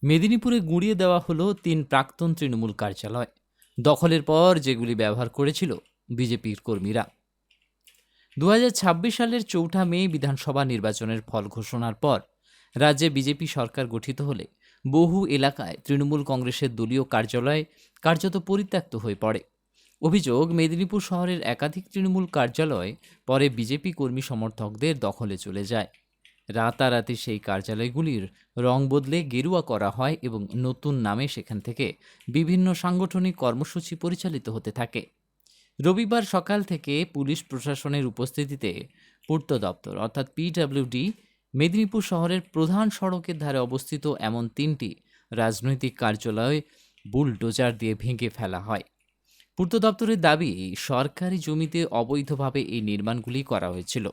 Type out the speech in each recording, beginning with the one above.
মেদিনীপুরে গুঁড়িয়ে দেওয়া হলো ৩ প্রাক্তন তৃণমূল কার্যালয়। দখলের পর যেগুলি ব্যবহার করেছিল বিজেপির কর্মীরা। 2026 সালের 4 মে বিধানসভা নির্বাচনের ফল ঘোষণার পর রাজ্যে বিজেপি সরকার গঠিত হলে বহু এলাকায় তৃণমূল কংগ্রেসের দলীয় কার্যালয় কার্যত পরিত্যক্ত হয়ে পড়ে। অভিযোগ, মেদিনীপুর শহরের একাধিক তৃণমূল কার্যালয় পরে বিজেপি কর্মী সমর্থকদের দখলে চলে যায়। রাতারাতি সেই কার্যালয়গুলির রং বদলে গেরুয়া করা হয় এবং নতুন নামে সেখান থেকে বিভিন্ন সাংগঠনিক কর্মসূচি পরিচালিত হতে থাকে। রবিবার সকাল থেকে পুলিশ প্রশাসনের উপস্থিতিতে পূর্ত দপ্তর অর্থাৎ পিডব্লিউডি মেদিনীপুর শহরের প্রধান সড়কের ধারে অবস্থিত এমন 3টি রাজনৈতিক কার্যালয় বুলডোজার দিয়ে ভেঙে ফেলা হয়। পূর্ত দপ্তরের দাবি, সরকারি জমিতে অবৈধভাবে এই নির্মাণগুলি করা হয়েছিল।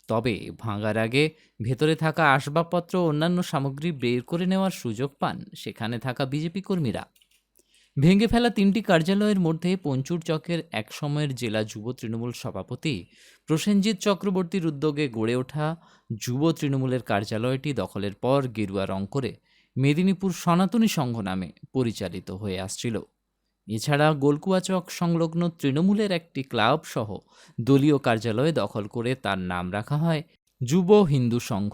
তবে ভাঙার আগে ভেতরে থাকা আসবাবপত্র ও অন্যান্য সামগ্রী বের করে নেওয়ার সুযোগ পান সেখানে থাকা বিজেপি কর্মীরা। ভেঙে ফেলা 3টি কার্যালয়ের মধ্যে পঞ্চুর চকের একসময়ের জেলা যুব তৃণমূল সভাপতি প্রসেনজিৎ চক্রবর্তীর উদ্যোগে গড়ে ওঠা যুব তৃণমূলের কার্যালয়টি দখলের পর গেরুয়া রং করে মেদিনীপুর সনাতনী সংঘ নামে পরিচালিত হয়ে আসছিল। এছাড়া গোলকুয়া চক সংলগ্ন তৃণমূলের একটি ক্লাব সহ দলীয় কার্যালয় দখল করে তার নাম রাখা হয় যুব হিন্দু সংঘ।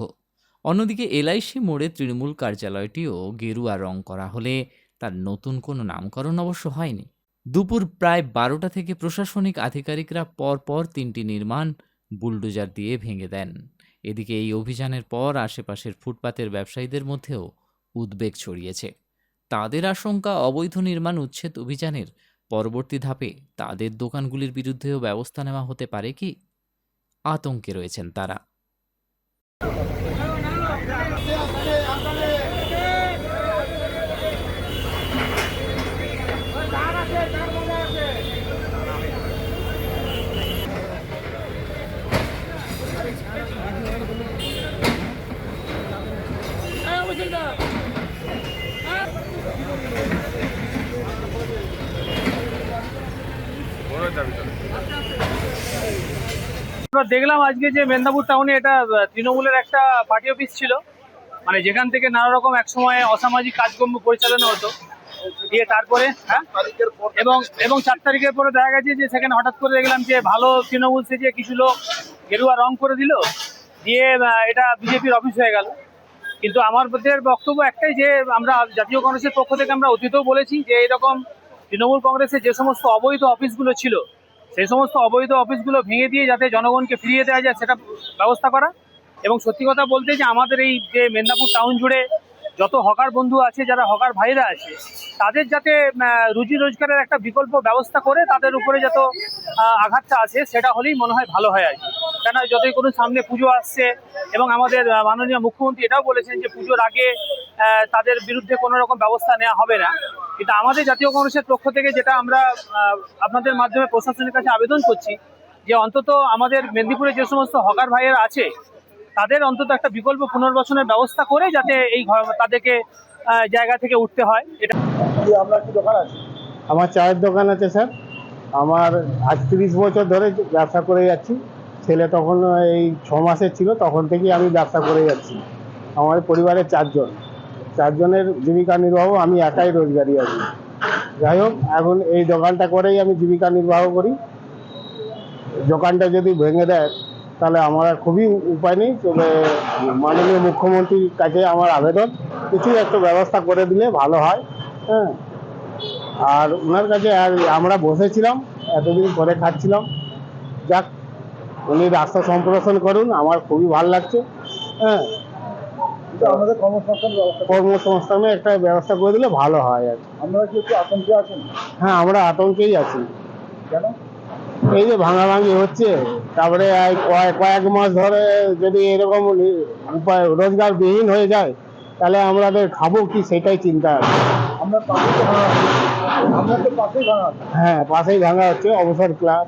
অন্যদিকে এলআইসি মোড়ে তৃণমূল কার্যালয়টিও গেরুয়া রং করা হলে তার নতুন কোনো নামকরণ অবশ্য হয়নি। দুপুর প্রায় 12টা থেকে প্রশাসনিক আধিকারিকরা পরপর 3টি নির্মাণ বুলডোজার দিয়ে ভেঙে দেন। এদিকে এই অভিযানের পর আশেপাশের ফুটপাতের ব্যবসায়ীদের মধ্যেও উদ্বেগ ছড়িয়েছে। তাদের আশঙ্কা, অবৈধ নির্মাণ উচ্ছেদ অভিযানের পরবর্তী ধাপে তাদের দোকানগুলির বিরুদ্ধেও ব্যবস্থা নেওয়া হতে পারে কি? আতঙ্কে রয়েছেন তারা। আমরা দেখলাম আজকে যে মেদিনীপুর টাউনে এটা তৃণমূলের একটা পার্টি অফিস ছিল, মানে যেখান থেকে নানা রকম একসময় অসামাজিক কাজকর্ম পরিচালনা হতো। দিয়ে তারপরে এবং 4 তারিখের পরে দেখা গেছে যে সেখানে হঠাৎ করে দেখলাম যে ভালো তৃণমূল সেজে কিছু লোক গেরুয়া রং করে দিল, দিয়ে এটা বিজেপির অফিস হয়ে গেল। কিন্তু আমাদের বক্তব্য একটাই, যে আমরা জাতীয় কংগ্রেসের পক্ষ থেকে আমরা অতীতেও বলেছি যে এরকম তৃণমূল কংগ্রেসের যে সমস্ত অবৈধ অফিসগুলো ছিল সেই সমস্ত অবৈধ অফিসগুলো ভেঙে দিয়ে যাতে জনগণকে ফিরিয়ে দেওয়া যায় সেটা ব্যবস্থা করা। এবং সত্যি কথা বলতে যে আমাদের এই যে মেদিনীপুর টাউন জুড়ে যত হকার বন্ধু আছে, যারা হকার ভাইরা আছে, তাদের যাতে রুজি রোজগারের একটা বিকল্প ব্যবস্থা করে তাদের উপরে যত আঘাতটা আছে সেটা হলেই মনে হয় ভালো হয় আর কি। কেন, যতই কোনো সামনে পুজো আসছে এবং আমাদের মাননীয় মুখ্যমন্ত্রী এটাও বলেছেন যে পুজোর আগে তাদের বিরুদ্ধে কোনো রকম ব্যবস্থা নেওয়া হবে না। কিন্তু আমাদের জাতীয় কংগ্রেসের পক্ষ থেকে যেটা আমরা আপনাদের মাধ্যমে প্রশাসনের কাছে আবেদন করছি, যে অন্তত আমাদের মেদিনীপুরে যে সমস্ত হকার ভাইয়েরা আছে তাদের অন্তত একটা বিকল্প পুনর্বাসনের ব্যবস্থা করে যাতে এই তাদেরকে জায়গা থেকে উঠতে হয়। এটা আপনার কি দোকান আছে? আমার চায়ের দোকান আছে স্যার। আমার আজ 30 বছর ধরে ব্যবসা করে যাচ্ছি। ছেলে তখন এই 6 মাসের ছিল, তখন থেকেই আমি ব্যবসা করে যাচ্ছি। আমার পরিবারের 4 জন, 4 জনের জীবিকা নির্বাহ, আমি একাই রোজগারি আছি। যাই হোক, এখন এই দোকানটা করেই আমি জীবিকা নির্বাহ করি। দোকানটা যদি ভেঙে দেয় তাহলে আমার খুবই উপায় নেই। তবে মাননীয় মুখ্যমন্ত্রীর কাছে আমার আবেদন, কিছু একটা ব্যবস্থা করে দিলে ভালো হয়। হ্যাঁ, আর ওনার কাছে আমরা বসেছিলাম, এতদিন করে খাচ্ছিলাম। যাক, উনি রাস্তা সম্প্রসারণ করুন, আমার খুবই ভালো লাগছে। হ্যাঁ, আমাদের কর্মসংস্থানের একটা ব্যবস্থা করে দিলে ভালো হয় আর কি। আপনারা কি একটু আতঙ্কে আছেন? হ্যাঁ, আমরা আতঙ্কেই আছি। কেন? এই যে ভাঙাভাঙি হচ্ছে, তারপরে কয়েক মাস ধরে যদি এরকম উপায় রোজগারবিহীন হয়ে যায় তাহলে আমাদের খাবো কি, সেটাই চিন্তা আছে। হ্যাঁ, পাশেই ভাঙা হচ্ছে, অবসর ক্লাব।